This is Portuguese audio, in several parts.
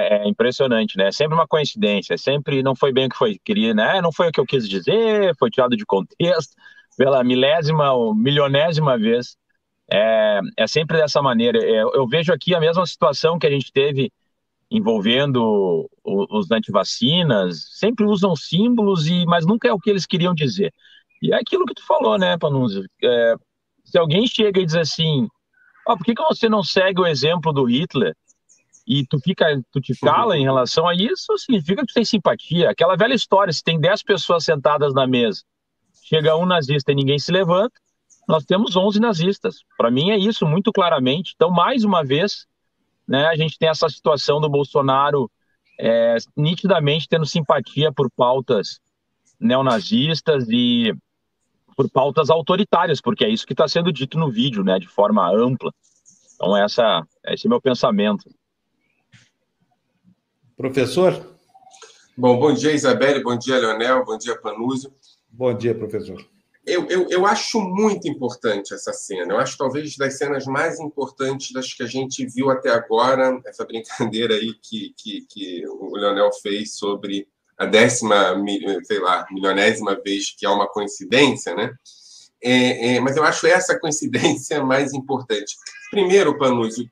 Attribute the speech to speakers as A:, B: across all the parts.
A: é impressionante, né? É sempre uma coincidência, sempre não foi bem o que foi queria, né? Não foi o que eu quis dizer, foi tirado de contexto pela milésima ou milionésima vez. É sempre dessa maneira. Eu vejo aqui a mesma situação que a gente teve envolvendo os antivacinas, sempre usam símbolos, mas nunca é o que eles queriam dizer. E é aquilo que tu falou, né, Panunzio? Se alguém chega e diz assim, por que que você não segue o exemplo do Hitler? E tu te cala em relação a isso, significa que tu tem simpatia. Aquela velha história, se tem 10 pessoas sentadas na mesa, chega um nazista e ninguém se levanta, nós temos 11 nazistas. Para mim é isso, muito claramente. Então, mais uma vez, né, a gente tem essa situação do Bolsonaro nitidamente tendo simpatia por pautas neonazistas e por pautas autoritárias, porque é isso que está sendo dito no vídeo, né, de forma ampla. Então, esse é meu pensamento.
B: Professor?
C: Bom, bom dia, Isabelle, bom dia, Leonel, bom dia, Panúzio.
B: Bom dia, professor.
C: Eu acho muito importante essa cena. Eu acho talvez das cenas mais importantes das que a gente viu até agora, essa brincadeira aí que o Leonel fez sobre a 10ª, sei lá, milionésima vez que é uma coincidência, né? Mas eu acho essa coincidência mais importante. Primeiro, Panúzio,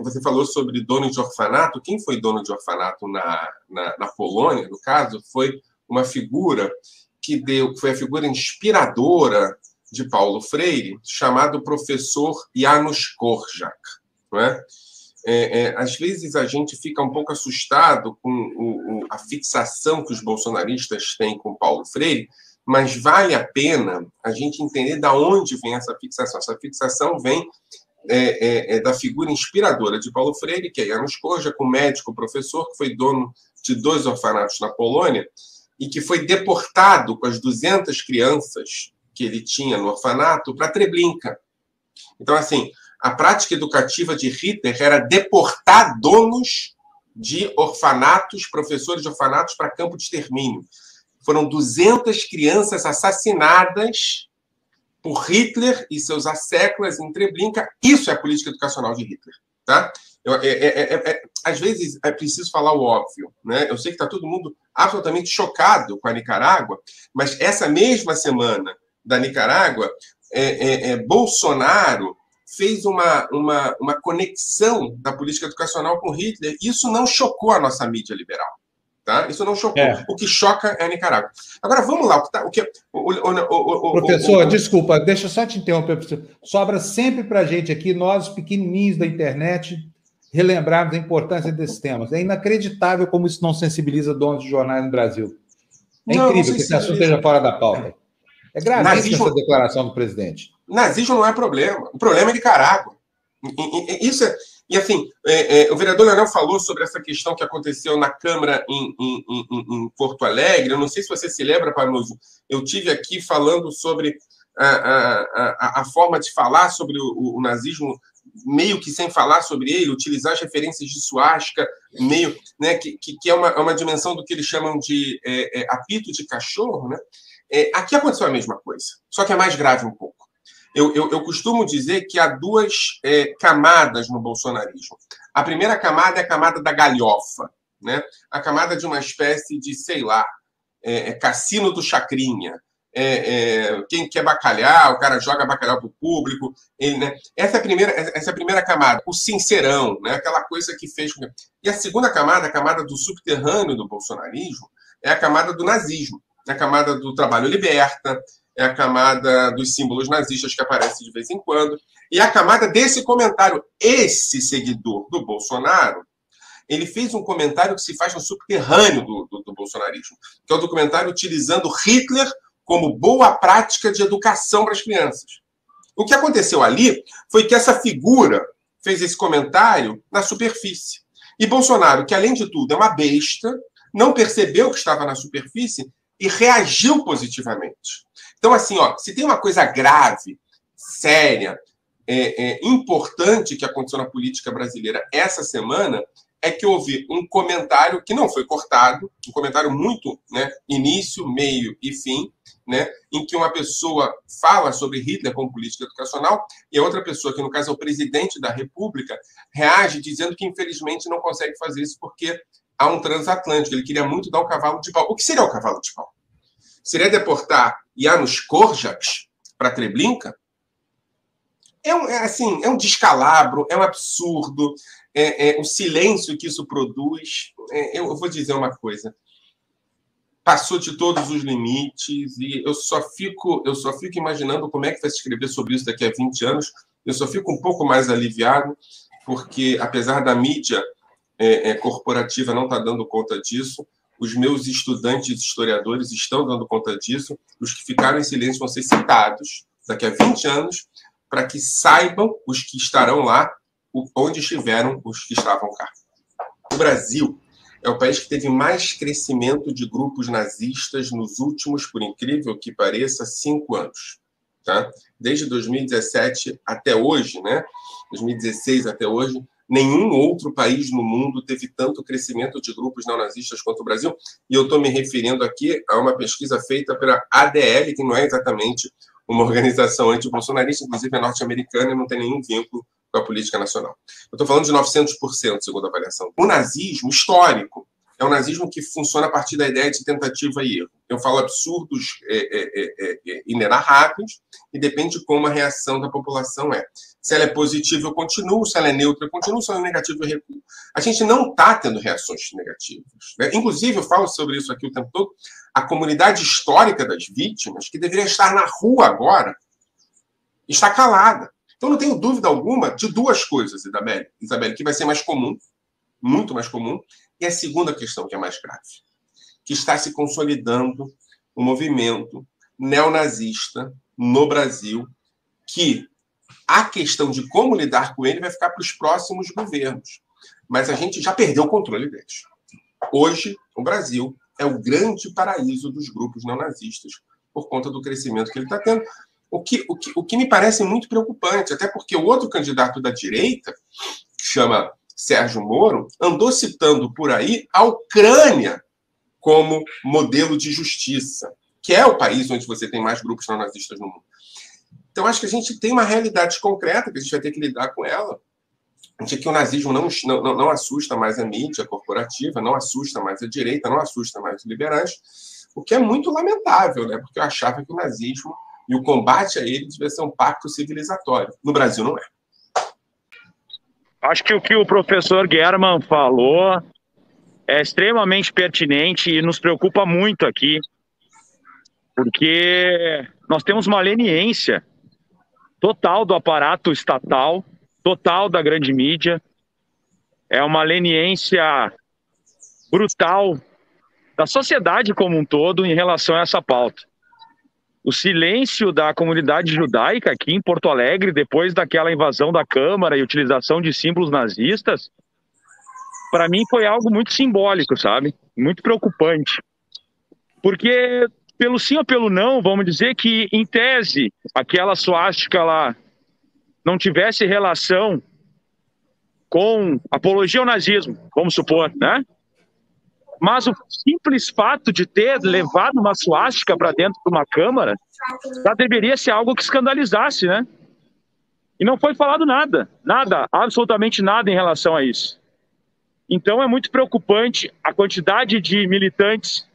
C: você falou sobre dono de orfanato. Quem foi dono de orfanato na Polônia, no caso, foi uma figura que foi a figura inspiradora de Paulo Freire, chamado professor Janusz Korczak. Não é? Às vezes a gente fica um pouco assustado com a fixação que os bolsonaristas têm com Paulo Freire, mas vale a pena a gente entender de onde vem essa fixação. Essa fixação vem da figura inspiradora de Paulo Freire, que é Janusz Korczak, um médico professor que foi dono de 2 orfanatos na Polônia e que foi deportado com as 200 crianças que ele tinha no orfanato para Treblinka. Então, assim, a prática educativa de Hitler era deportar donos de orfanatos, professores de orfanatos, para campo de extermínio. Foram 200 crianças assassinadas por Hitler e seus asseclas em Treblinka. Isso é a política educacional de Hitler. Tá? Às vezes é preciso falar o óbvio, né? Eu sei que está todo mundo absolutamente chocado com a Nicarágua, mas essa mesma semana da Nicarágua, Bolsonaro fez uma conexão da política educacional com Hitler. Isso não chocou a nossa mídia liberal. Tá? Isso não chocou. O que choca é a Nicarágua. Agora, vamos lá.
B: Professor, desculpa, deixa eu só te interromper. Sobra sempre para a gente aqui, nós pequenininhos da internet, relembrarmos a importância desses temas. É inacreditável como isso não sensibiliza donos de jornais no Brasil. É incrível que esse assunto esteja fora da pauta. É gravíssima essa declaração do presidente.
C: Nazismo não é problema. O problema é Nicarágua. Isso é... E, assim, o vereador Leonel falou sobre essa questão que aconteceu na Câmara em Porto Alegre. Eu não sei se você se lembra, Panúzio. Eu tive aqui falando sobre a forma de falar sobre o nazismo, meio que sem falar sobre ele, utilizar as referências de suástica, meio, né, que é uma dimensão do que eles chamam de apito de cachorro. Né? Aqui aconteceu a mesma coisa, só que é mais grave um pouco. Eu costumo dizer que há 2 camadas no bolsonarismo. A primeira camada é a camada da galhofa, né? A camada de uma espécie de, sei lá, cassino do Chacrinha. Quem quer bacalhau, o cara joga bacalhau para o público. Né? Essa é a primeira camada, o sincerão, né? Aquela coisa que fez... E a segunda camada, a camada do subterrâneo do bolsonarismo, é a camada do nazismo, é a camada do trabalho liberta, é a camada dos símbolos nazistas que aparece de vez em quando, e a camada desse comentário. Esse seguidor do Bolsonaro, ele fez um comentário que se faz no subterrâneo do bolsonarismo, que é o documentário utilizando Hitler como boa prática de educação para as crianças. O que aconteceu ali foi que essa figura fez esse comentário na superfície. E Bolsonaro, que além de tudo é uma besta, não percebeu que estava na superfície e reagiu positivamente. Então, assim, se tem uma coisa grave, séria, importante que aconteceu na política brasileira essa semana, é que houve um comentário que não foi cortado, um comentário muito, né, início, meio e fim, né, em que uma pessoa fala sobre Hitler como política educacional e a outra pessoa, que no caso é o presidente da República, reage dizendo que infelizmente não consegue fazer isso porque há um transatlântico. Ele queria muito dar um cavalo de pau. O que seria o cavalo de pau? Seria deportar Janusz Korczak para Treblinka? É um descalabro, é um absurdo, o silêncio que isso produz. Eu vou dizer uma coisa. Passou de todos os limites e eu só fico imaginando como é que vai se escrever sobre isso daqui a 20 anos. Eu só fico um pouco mais aliviado, porque, apesar da mídia corporativa não estar dando conta disso, os meus estudantes historiadores estão dando conta disso. Os que ficaram em silêncio vão ser citados daqui a 20 anos para que saibam os que estarão lá onde estiveram os que estavam cá. O Brasil é o país que teve mais crescimento de grupos nazistas nos últimos, por incrível que pareça, 5 anos. Tá? Desde 2017 até hoje, né? 2016 até hoje, nenhum outro país no mundo teve tanto crescimento de grupos neonazistas quanto o Brasil. E eu estou me referindo aqui a uma pesquisa feita pela ADL, que não é exatamente uma organização anti-bolsonarista, inclusive é norte-americana e não tem nenhum vínculo com a política nacional. Eu estou falando de 900%, segundo a avaliação. O nazismo histórico é um nazismo que funciona a partir da ideia de tentativa e erro. Eu falo absurdos inenarráveis e depende de como a reação da população é. Se ela é positiva, eu continuo. Se ela é neutra, eu continuo. Se ela é negativa, eu recuo. A gente não está tendo reações negativas, né? Inclusive, eu falo sobre isso aqui o tempo todo, a comunidade histórica das vítimas, que deveria estar na rua agora, está calada. Então, não tenho dúvida alguma de duas coisas, Isabelle, que vai ser mais comum, muito mais comum, e a segunda questão, que é mais grave, que está se consolidando um movimento neonazista no Brasil, que a questão de como lidar com ele vai ficar para os próximos governos. Mas a gente já perdeu o controle deles. Hoje, o Brasil é o grande paraíso dos grupos neonazistas, por conta do crescimento que ele está tendo. O que me parece muito preocupante, até porque o outro candidato da direita, que chama Sérgio Moro, andou citando por aí a Ucrânia como modelo de justiça, que é o país onde você tem mais grupos neonazistas no mundo. Então, acho que a gente tem uma realidade concreta que a gente vai ter que lidar com ela, de que o nazismo não assusta mais a mídia corporativa, não assusta mais a direita, não assusta mais os liberais, o que é muito lamentável, né? Porque eu achava que o nazismo e o combate a ele devia ser um pacto civilizatório. No Brasil, não é.
A: Acho que o que o professor German falou é extremamente pertinente e nos preocupa muito aqui, porque nós temos uma leniência total do aparato estatal, total da grande mídia, é uma leniência brutal da sociedade como um todo em relação a essa pauta. O silêncio da comunidade judaica aqui em Porto Alegre, depois daquela invasão da Câmara e utilização de símbolos nazistas, para mim foi algo muito simbólico, sabe? Muito preocupante. Porque, pelo sim ou pelo não, vamos dizer que, em tese, aquela suástica lá não tivesse relação com apologia ao nazismo, vamos supor, né? Mas o simples fato de ter levado uma suástica para dentro de uma câmara já deveria ser algo que escandalizasse, né? E não foi falado nada, absolutamente nada em relação a isso. Então é muito preocupante a quantidade de militantes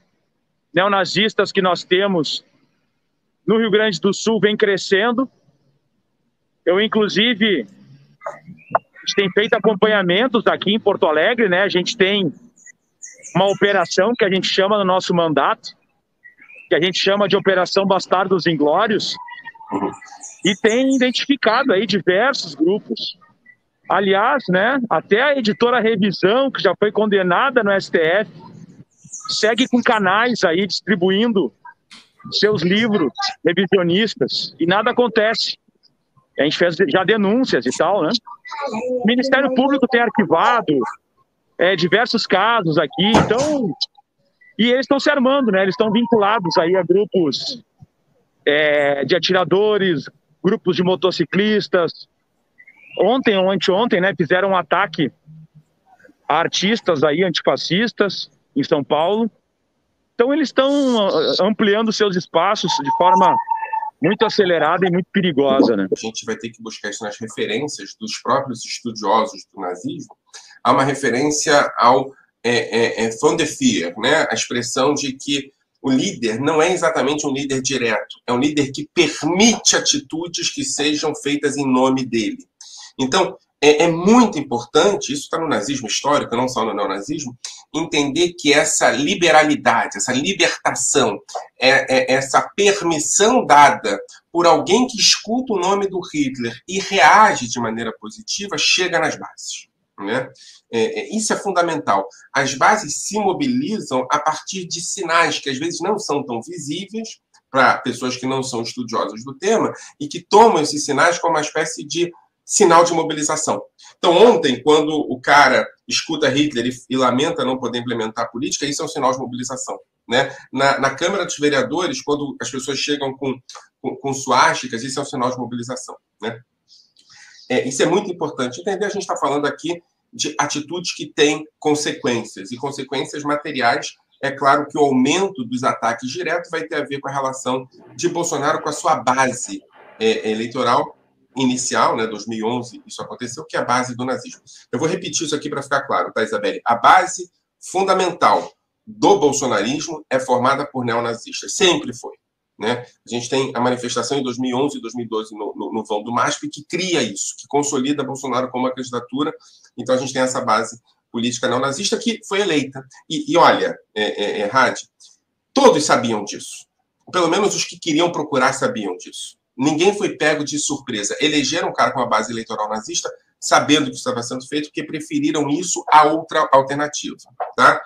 A: neonazistas que nós temos no Rio Grande do Sul vem crescendo. Eu, inclusive, a gente tem feito acompanhamentos aqui em Porto Alegre, né? A gente tem uma operação que a gente chama no nosso mandato, que a gente chama de Operação Bastardos Inglórios, e tem identificado aí diversos grupos. Aliás, né, até a editora Revisão, que já foi condenada no STF, segue com canais aí distribuindo seus livros revisionistas, e nada acontece. A gente fez já denúncias e tal, né? O Ministério Público tem arquivado diversos casos aqui, então, e eles estão se armando, né? Eles estão vinculados aí a grupos de atiradores, grupos de motociclistas. Ontem ou anteontem, né, fizeram um ataque a artistas aí antifascistas em São Paulo. Então, eles estão ampliando seus espaços de forma muito acelerada e muito perigosa, né?
C: A gente vai ter que buscar isso nas referências dos próprios estudiosos do nazismo. Há uma referência ao von der Führer, né? A expressão de que o líder não é exatamente um líder direto, é um líder que permite atitudes que sejam feitas em nome dele. Então, é muito importante, isso está no nazismo histórico, não só no neonazismo, entender que essa liberalidade, essa libertação, essa permissão dada por alguém que escuta o nome do Hitler e reage de maneira positiva, chega nas bases, né? Isso é fundamental. As bases se mobilizam a partir de sinais que às vezes não são tão visíveis para pessoas que não são estudiosas do tema e que tomam esses sinais como uma espécie de sinal de mobilização. Então, ontem, quando o cara escuta Hitler e lamenta não poder implementar a política, isso é um sinal de mobilização, né? Na Câmara dos Vereadores, quando as pessoas chegam com suásticas, isso é um sinal de mobilização, né? Isso é muito importante entender. A gente está falando aqui de atitudes que têm consequências, e consequências materiais. É claro que o aumento dos ataques diretos vai ter a ver com a relação de Bolsonaro com a sua base eleitoral inicial, né, 2011, isso aconteceu, que é a base do nazismo. Eu vou repetir isso aqui para ficar claro, tá, Isabelle? A base fundamental do bolsonarismo é formada por neonazistas. Sempre foi, né? A gente tem a manifestação em 2011 e 2012 no vão do MASP que cria isso, que consolida Bolsonaro como uma candidatura. Então, a gente tem essa base política neonazista que foi eleita. E olha, Hadi, todos sabiam disso. Pelo menos os que queriam procurar sabiam disso. Ninguém foi pego de surpresa. Elegeram um cara com uma base eleitoral nazista, sabendo que estava sendo feito, porque preferiram isso a outra alternativa. Tá?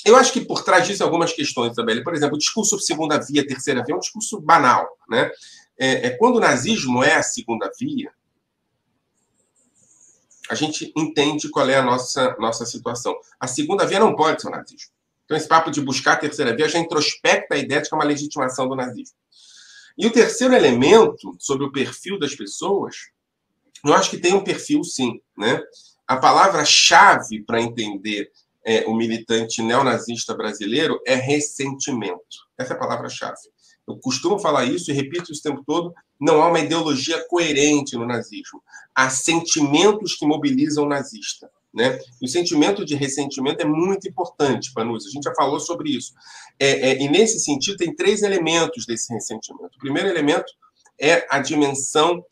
C: Eu acho que por trás disso algumas questões, Isabelle. Por exemplo, o discurso segunda via, terceira via é um discurso banal. Né? Quando o nazismo é a segunda via, a gente entende qual é a nossa situação. A segunda via não pode ser o nazismo. Então, esse papo de buscar a terceira via já introspecta a ideia de que é uma legitimação do nazismo. E o terceiro elemento, sobre o perfil das pessoas, eu acho que tem um perfil, sim. Né? A palavra-chave para entender o militante neonazista brasileiro é ressentimento. Essa é a palavra-chave. Eu costumo falar isso e repito isso o tempo todo. Não há uma ideologia coerente no nazismo. Há sentimentos que mobilizam o nazista. Né? O sentimento de ressentimento é muito importante, Panuzzi. A gente já falou sobre isso. E nesse sentido, tem 3 elementos desse ressentimento. O primeiro elemento é a dimensão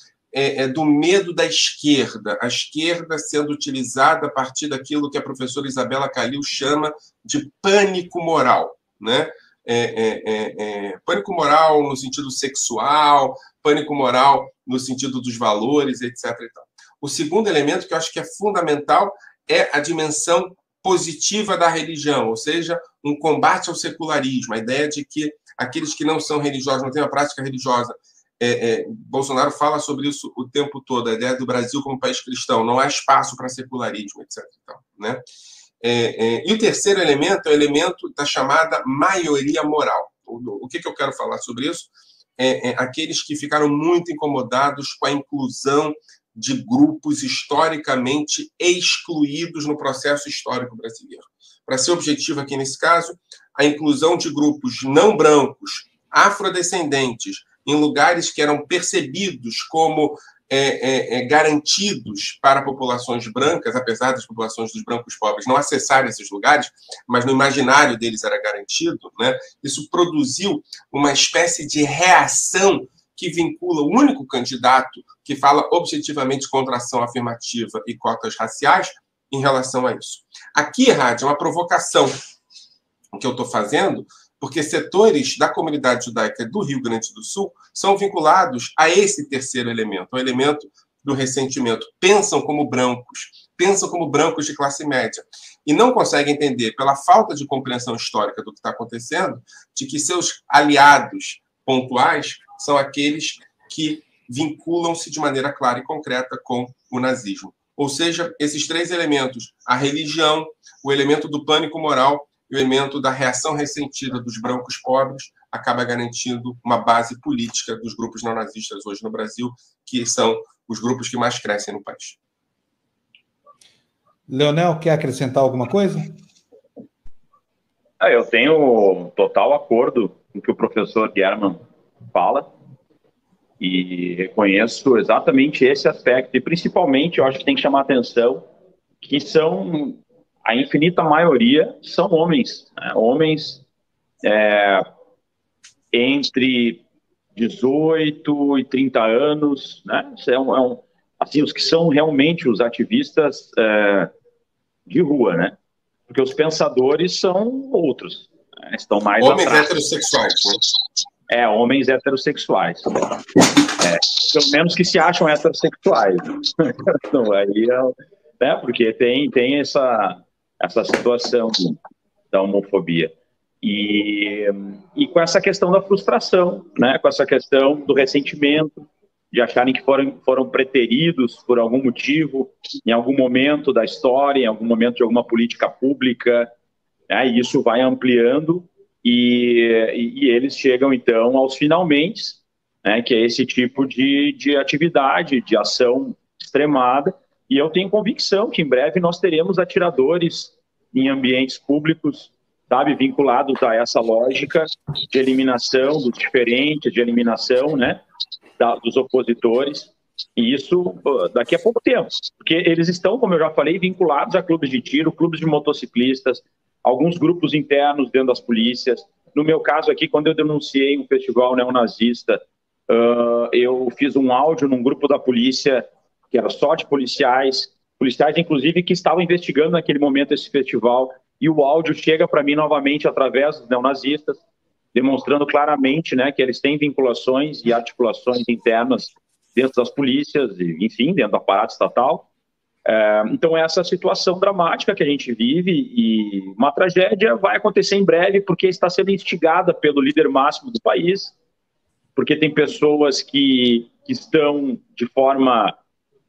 C: do medo da esquerda. A esquerda sendo utilizada a partir daquilo que a professora Isabela Calil chama de pânico moral. Né? Pânico moral no sentido sexual, pânico moral no sentido dos valores, etc. E tal. O segundo elemento que eu acho que é fundamental é a dimensão positiva da religião, ou seja, um combate ao secularismo, a ideia de que aqueles que não são religiosos, não têm uma prática religiosa. Bolsonaro fala sobre isso o tempo todo, a ideia do Brasil como país cristão, não há espaço para secularismo, etc. Então, né? E o terceiro elemento é o elemento da chamada maioria moral. O que eu quero falar sobre isso? Aqueles que ficaram muito incomodados com a inclusão de grupos historicamente excluídos no processo histórico brasileiro. Para ser objetivo aqui nesse caso, a inclusão de grupos não brancos, afrodescendentes, em lugares que eram percebidos como garantidos para populações brancas, apesar das populações dos brancos pobres não acessarem esses lugares, mas no imaginário deles era garantido, né? Isso produziu uma espécie de reação que vincula o único candidato que fala objetivamente contra a ação afirmativa e cotas raciais em relação a isso. Aqui, Rádio, é uma provocação que eu estou fazendo, porque setores da comunidade judaica do Rio Grande do Sul são vinculados a esse terceiro elemento, o elemento do ressentimento. Pensam como brancos de classe média, e não conseguem entender, pela falta de compreensão histórica do que está acontecendo, de que seus aliados pontuais são aqueles que vinculam-se de maneira clara e concreta com o nazismo. Ou seja, esses 3 elementos, a religião, o elemento do pânico moral e o elemento da reação ressentida dos brancos pobres, acaba garantindo uma base política dos grupos neonazistas hoje no Brasil, que são os grupos que mais crescem no país.
B: Leonel, quer acrescentar alguma coisa?
D: Eu tenho total acordo com o que o professor German fala e reconheço exatamente esse aspecto. E, principalmente, eu acho que tem que chamar a atenção que a infinita maioria são homens, né? Homens entre 18 e 30 anos, né? Assim, os que são realmente os ativistas de rua, né? Porque os pensadores são outros, né? Estão mais
C: homens
D: atrás.
C: Heterossexuais, né?
D: Homens heterossexuais. Pelo menos que se acham heterossexuais. Então, aí, né? Porque tem essa situação da homofobia. E com essa questão da frustração, né? Com essa questão do ressentimento, de acharem que foram preteridos por algum motivo, em algum momento da história, em algum momento de alguma política pública, né? E isso vai ampliando e eles chegam, então, aos finalmente, né? Que é esse tipo de atividade, de ação extremada. E eu tenho convicção que em breve nós teremos atiradores em ambientes públicos, sabe, vinculados a essa lógica de eliminação dos diferentes, de eliminação, né, dos opositores, e isso daqui a pouco tempo, porque eles estão, como eu já falei, vinculados a clubes de tiro, clubes de motociclistas, alguns grupos internos dentro das polícias. No meu caso aqui, quando eu denunciei um festival neonazista, eu fiz um áudio num grupo da polícia, que era só de policiais inclusive que estavam investigando naquele momento esse festival, e o áudio chega para mim novamente através dos neonazistas, demonstrando claramente, né, que eles têm vinculações e articulações internas dentro das polícias, enfim, dentro do aparato estatal. Então, essa situação dramática que a gente vive, e uma tragédia vai acontecer em breve, porque está sendo instigada pelo líder máximo do país, porque tem pessoas que estão de forma,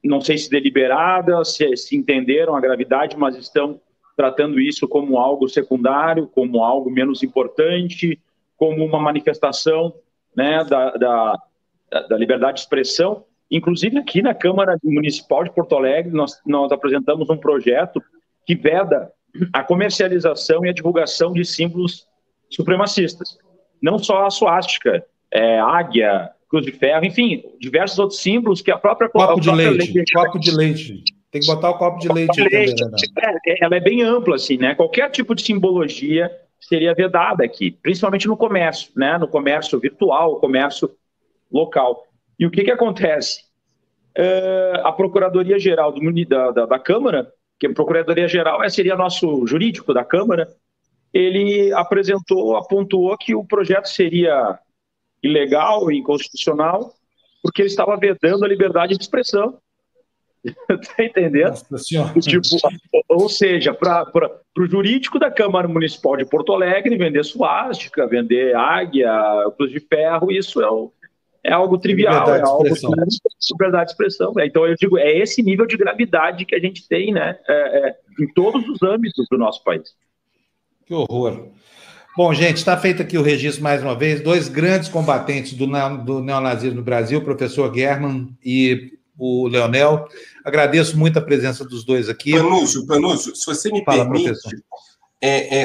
D: não sei se deliberada, se entenderam a gravidade, mas estão tratando isso como algo secundário, como algo menos importante, como uma manifestação, né, da liberdade de expressão. Inclusive, aqui na Câmara Municipal de Porto Alegre, nós apresentamos um projeto que veda a comercialização e a divulgação de símbolos supremacistas. Não só a suástica, águia, cruz de ferro, enfim, diversos outros símbolos que a própria...
B: Copo de leite. Tem que botar o copo de leite.
D: Ela é bem ampla, assim, né? Qualquer tipo de simbologia seria vedada aqui, principalmente no comércio, né? No comércio virtual, comércio local. E o que acontece? A Procuradoria-Geral da Câmara, que a Procuradoria-Geral seria nosso jurídico da Câmara, ele apontou que o projeto seria ilegal e inconstitucional, porque ele estava vedando a liberdade de expressão. Tá entendendo? Ou seja, para o jurídico da Câmara Municipal de Porto Alegre, vender suástica, vender águia, cruz de ferro, isso é algo trivial, é algo de liberdade de expressão. Então, eu digo, é esse nível de gravidade que a gente tem, né, em todos os âmbitos do nosso país.
B: Que horror. Bom, gente, está feito aqui o registro mais uma vez. Dois grandes combatentes do neonazismo no Brasil, o professor German e o Leonel. Agradeço muito a presença dos dois aqui.
C: Panúcio, se você me permite,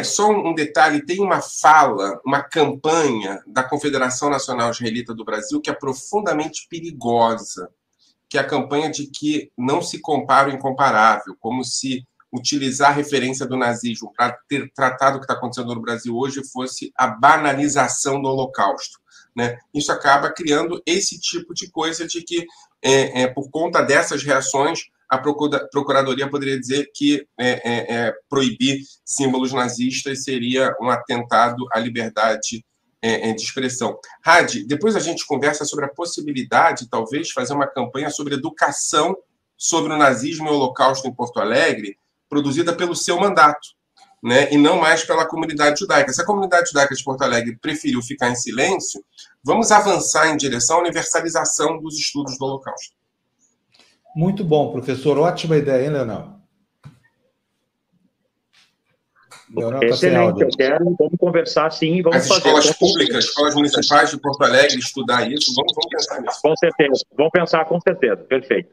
C: só um detalhe, tem uma fala, uma campanha da Confederação Nacional Israelita do Brasil que é profundamente perigosa, que é a campanha de que não se compara o incomparável, como se utilizar a referência do nazismo para ter tratado o que está acontecendo no Brasil hoje fosse a banalização do Holocausto, né? Isso acaba criando esse tipo de coisa de que, por conta dessas reações, a Procuradoria poderia dizer que proibir símbolos nazistas seria um atentado à liberdade de expressão. Hadi, depois a gente conversa sobre a possibilidade, talvez, fazer uma campanha sobre educação sobre o nazismo e o Holocausto em Porto Alegre, produzida pelo seu mandato, né? E não mais pela comunidade judaica. Se a comunidade judaica de Porto Alegre preferiu ficar em silêncio, vamos avançar em direção à universalização dos estudos do Holocausto.
B: Muito bom, professor. Ótima ideia, hein, Leonel?
D: Excelente, eu quero. Vamos conversar, sim. Vamos
C: fazer. As escolas públicas, escolas municipais de Porto Alegre, estudar isso. Vamos pensar nisso.
D: Com certeza. Vamos pensar, com certeza. Perfeito.